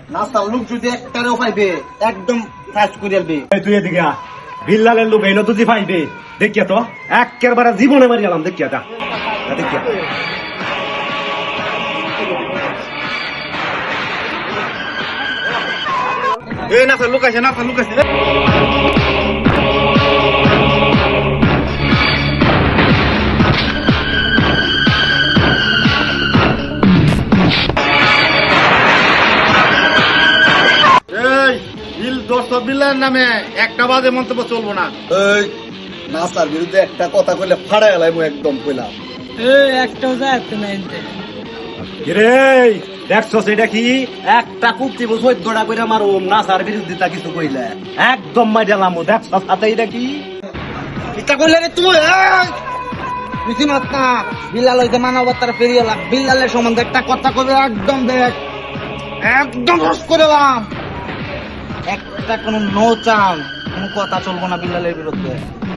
নাস্তার লোক যদি একটারেও পাইবে একদম ফাস্ট করে আলবে। তুই এদিকে আ, বিল্লালের লোক এই নতুন পাইবে দেখিয়া তো একেবারে জীবনে মারি গেলাম দেখিয়া তা দেখিয়া। এই নাস্তার লোক আছে, নাস্তার লোক আছে। বিল্লার নামে একটা বাজে মন্তব্য চলবো না। এই নাস্তার বিরুদ্ধে একটা কথা কইলে ফাড়া গেলাম একদম কইলাম। একটাও যাচ্ছে না এনতে। রে দেখছো সেটা কি একটা কুপ্তি বছর গোড়া করে মারো নাসার বিরুদ্ধে কিছু কইলে একদম মারি গেলাম। দেখছো সাথে এটা কি এটা কইলে রে তুই বুঝি মাত না। বিল্লাল হইতে মানবতার ফেরিয়ে লাগ। বিল্লালের সম্বন্ধে একটা কথা কবে একদম দেখ, একদম রস করে দিলাম। একটা কোনো নো চান, কোনো কথা চলবো না বিল্লালের বিরুদ্ধে।